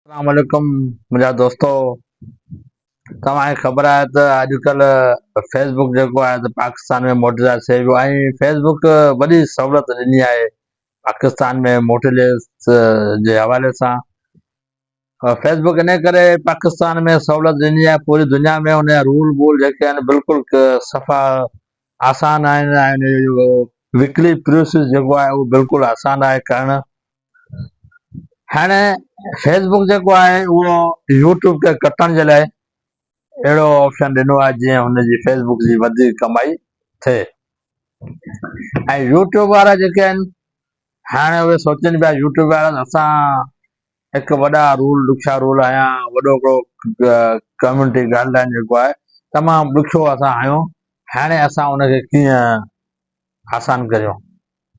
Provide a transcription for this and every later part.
अस्सलामुअलैकुम मुंहिंजा दोस्तो। तव्हांखे ख़बर आहे त अॼुकल्ह फेसबुक जेको आहे त पाकिस्तान में मोटिला थिए पियो ऐं फेसबुक वॾी सहूलियत ॾिनी आहे पाकिस्तान में मोटिले जे हवाले सां। फेसबुक इन करे पाकिस्तान में सहूलियत ॾिनी आहे, पूरी दुनिया में उनजा रूल वूल जेके आहिनि बिल्कुलु सफ़ा आसान आहिनि ऐं वीकली प्रोसेस जेको आहे उहो बिल्कुलु आसान आहे करणु। हाणे फेसबुक जेको आहे उहो यूट्यूब खे कटण जे लाइ अहिड़ो ऑप्शन ॾिनो आहे जीअं हुनजी फेसबुक जी वधीक कमाई थिए। ऐं यूट्यूब वारा जेके आहिनि हाणे उहे सोचनि पिया यूट्यूब वारा असां हिकु वॾा रूल ॾुखिया रूल आया वॾो हिकिड़ो कम्यूनिटी गाइडलाइन जेको आहे तमामु ॾुखियो असां आहियूं। हाणे असां उनखे कीअं आसान करियूं।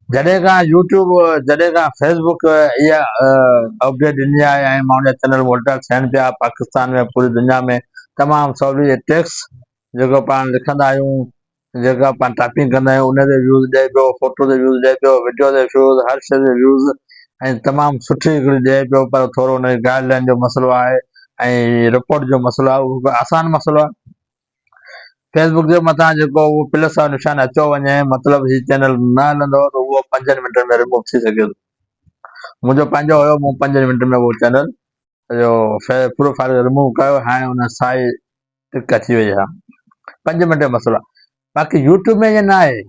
जॾहिं खां फेसबुक इहा अपडेट ॾिनी आहे ऐं मां उनजा चैनल मोनिटर थियनि पिया पाकिस्तान में पूरी दुनिया में तमामु सवली टेक्स्ट जेको पाण लिखंदा आहियूं, जेका पाण टाइपिंग कंदा आहियूं उन ते व्यूज़ ॾिए पियो, फोटो ते व्यूज़ ॾिए पियो, वीडियो ते व्यूज़, हर शइ ते व्यूज़ ऐं तमामु सुठी हिकिड़ी ॾिए पियो। पर थोरो हुनजी गाइडलाइन जो मसइलो आहे ऐं रिपोर्ट जो मसइलो आहे, उहो आसान मसइलो आहे। फेसबुक जे मथां जेको उहो प्लस जो निशान अचो वञे मतिलबु हीउ चैनल न हलंदो त उहो 5 मिंटनि में रिमूव थी सघे थो। मुंहिंजो पंहिंजो हुयो, मूं 5 मिंट में उहो चैनल जो प्रोफाइल रिमूव कयो। हाणे हुन साई टिक अची वई आहे, 5 मिंट जो मसइलो आहे। बाक़ी यूट्यूब में ईअं न आहे।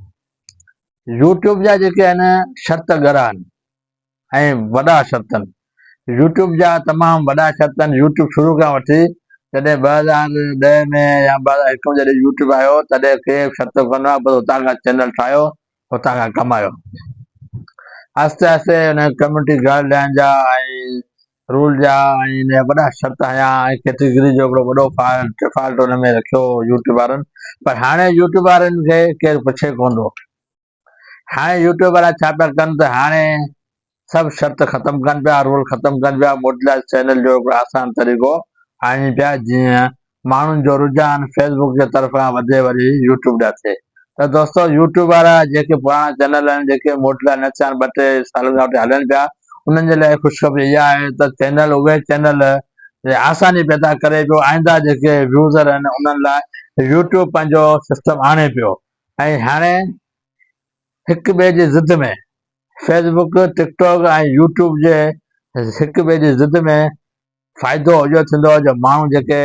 यूट्यूब जा जेके आहिनि शर्त ॻरा आहिनि ऐं वॾा शर्त आहिनि। यूट्यूब जा तमामु वॾा शर्त आहिनि। यूट्यूब शुरू खां वठी जॾहिं 2010 में या 2001 में जॾहिं यूट्यूब आयो तॾहिं के शर्त कोन आहे, बसि हुतां खां चैनल ठाहियो, हुतां खां कमायो। आहिस्ते आहिस्ते हुन कम्यूनिटी गाइडलाइन जा ऐं रूल जा ऐं इन जा वॾा शर्त आया ऐं कैटेगरी जो हिकिड़ो वॾो डिफॉल्ट हुन में रखियो यूट्यूब वारनि। पर हाणे यूट्यूब वारनि खे केरु पुछे कोन थो। हाणे यूट्यूब वारा छा पिया कनि त हाणे सभु शर्त ख़तमु कनि पिया, रूल ख़तमु कनि पिया। मोटिला चैनल जो हिकिड़ो आसान तरीक़ो आणनि पिया जीअं माण्हुनि जो रुझान फेसबुक जे तरफ़ां वधे वरी यूट्यूब ॾांहुं थिए। त दोस्तो यूट्यूब वारा जेके पुराणा चैनल आहिनि जेके मोटिला न थिया आहिनि 2-3 सालनि खां वठी हलनि पिया, उन्हनि जे लाइ ख़ुशख़बरी इहा आहे त चैनल उहे चैनल आसानी पैदा करे पियो। आईंदा जेके यूज़र आहिनि उन्हनि लाइ यूट्यूब पंहिंजो सिस्टम आणे पियो ऐं हाणे हिक ॿिए जी ज़िद में फेसबुक, टिकटॉक ऐं यूट्यूब जे हिक ॿिए जी ज़िद में फ़ाइदो इहो थींदो जो माण्हू जेके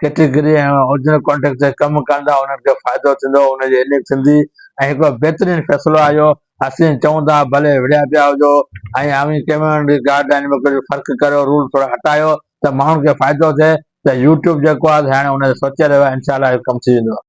कैटेगरी ऐं ओरिजिनल कॉन्टेक्ट ते कमु कंदा उन्हनि खे फ़ाइदो थींदो, उनजी एनक थींदी। ऐं हिकिड़ो बहितरीनु फ़ैसिलो आयो। असीं चऊं था भले विढ़िया पिया हुजो ऐं अवी कम्यूनिटी गाइडलाइन में कुझु फ़र्क़ु करियो, रूल थोरा हटायो त माण्हुनि खे फ़ाइदो थिए। त यूट्यूब जेको आहे हाणे हुन सोचे रहियो आहे, इनशाला कमु थी वेंदो।